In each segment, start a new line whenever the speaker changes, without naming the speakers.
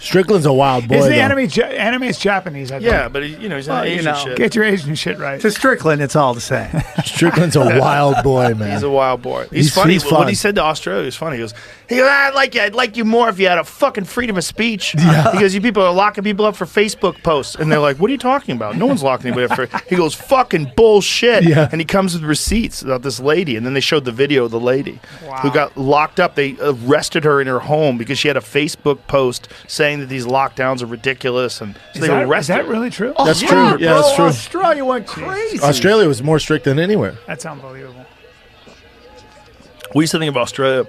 Strickland's a wild boy.
Is the
though.
anime is Japanese? I think.
Yeah, but he's an Asian shit.
Get your Asian shit right.
To Strickland, it's all the same.
Strickland's a wild boy, man.
He's a wild boy. He's funny.
He's
What
fun.
he said to Australia was funny. He goes, I'd like you more if you had a fucking freedom of speech.
Yeah.
Because you people are locking people up for Facebook posts. And they're like, what are you talking about? No one's locking anybody up for... He goes, fucking bullshit.
Yeah.
And he comes with receipts about this lady. And then they showed the video of the lady who got locked up. They arrested her in her home because she had a Facebook post saying that these lockdowns are ridiculous. And so they arrested her.
Is that really true?
That's true. Yeah, that's true.
Australia went crazy.
Australia was more strict than anywhere.
That's unbelievable.
We used to think of Australia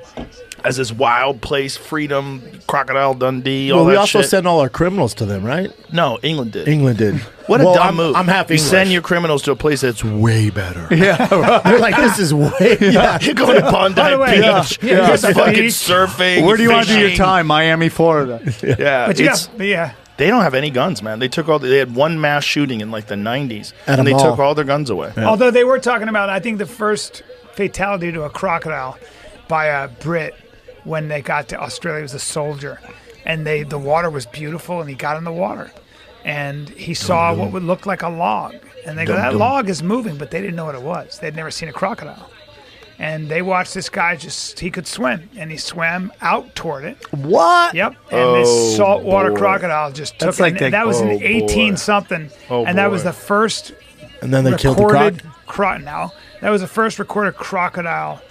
as this wild place, freedom, Crocodile Dundee, all
Well,
that
we also
shit.
sent all our criminals to them, right?
No, England did.
England did.
What a
Well,
dumb move.
I'm half
You
English.
send your criminals to a place that's way better.
They're like, this is way. Yeah.
You're going to Bondi
By the way,
Beach.
yeah.
You're
Yeah.
fucking
Beach.
surfing.
Where do you want to do your
fishing.
time? Miami, Florida.
Yeah.
But
They don't have any guns, man. They took they had one mass shooting in like the 90s.
At a
and they
mall.
took all their guns away.
Yeah.
Although they were talking about, I think the first fatality to a crocodile by a Brit when they got to Australia was a soldier, and the water was beautiful, and he got in the water, and he saw what would look like a log, and they go, that log is moving, but they didn't know what it was. They'd never seen a crocodile. And they watched this guy he could swim, and he swam out toward it.
What?
Yep. And this saltwater
boy.
crocodile just took
That's
it.
like
And that was in
boy.
18-something.
Oh,
and that was
boy.
the first
And then they killed the croc.
recorded that was the first recorded crocodile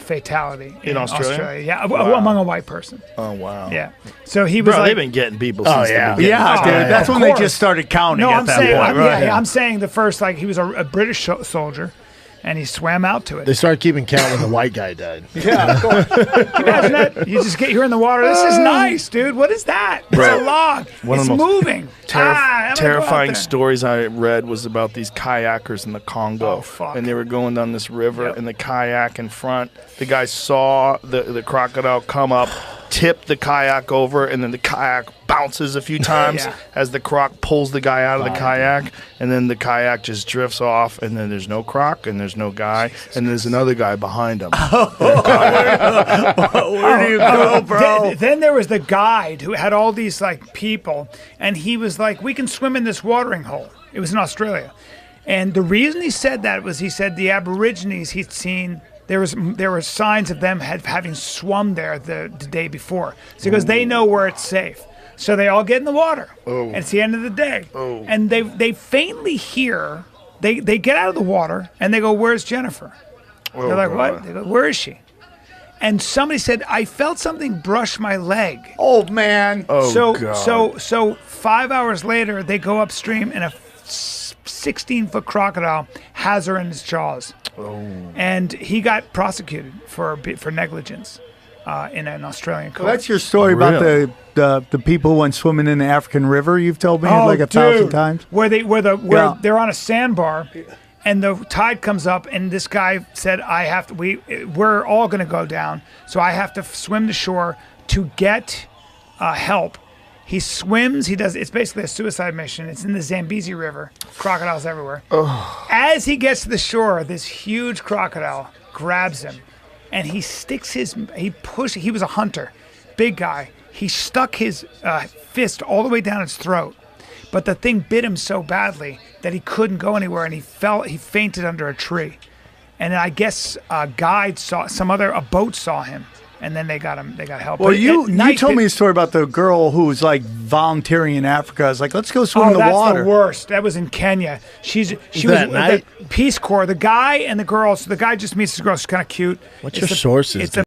fatality
In Australia?
Yeah,
Wow.
among a white person.
Oh, wow.
Yeah. So he was
Bro,
like,
they've been getting people since
yeah.
the beginning.
Yeah,
Oh,
dude.
yeah.
That's
Of
when they
course.
just started counting
no,
at
I'm
that
saying,
point, right?
I'm saying the first, like, he was a British soldier, and he swam out to it.
They started keeping count when the white guy died.
Yeah, of course.
Imagine that. You just you're in the water. This is nice, dude. What is that? It's
Bro,
a log.
one of
It's
the most
moving. I'm gonna go out
terrifying
there.
stories I read was about these kayakers in the Congo.
Oh, fuck.
And they were going down this river,
Yep.
and the kayak in front, the guy saw the crocodile come up, tip the kayak over, and then the kayak bounces a few times
Yeah.
as the croc pulls the guy out of the kayak, and then the kayak just drifts off, and then there's no croc, and there's no guy, and there's another guy behind him.
Where do you go, bro?
Then there was the guide who had all these like people, and he was like, "We can swim in this watering hole." It was in Australia, and the reason he said that was he said the Aborigines he'd seen. There were signs of them having swum there the day before. So he goes, they know where it's safe. So they all get in the water. And it's the end of the day. And they faintly hear, they get out of the water and they go, "Where's Jennifer?" They're like, "What?" They go, "Where is she?" And somebody said, "I felt something brush my leg."
Oh, man.
So 5 hours later, they go upstream and a 16-foot crocodile has her in his jaws. And he got prosecuted for negligence in an Australian court.
Well, that's your story about the people who went swimming in the African River. You've told me like 1,000 times.
Where they're on a sandbar, and the tide comes up, and this guy said, we're all going to go down, so I have to swim to shore to get help. He swims. It's basically a suicide mission. It's in the Zambezi River. Crocodiles everywhere. As he gets to the shore, this huge crocodile grabs him, and he sticks he was a hunter, big guy. He stuck his fist all the way down its throat, but the thing bit him so badly that he couldn't go anywhere, and he fainted under a tree. And I guess a guide a boat saw him. And then they got help.
Well,
But
you
at night,
told me a story about the girl who was like volunteering in Africa. I was like, let's go swim in the
that's
water.
the worst. That was in Kenya. She was
that night?
the Peace Corps. The guy and the girl. So the guy just meets this girl. She's kind of cute.
What's your sources?
It's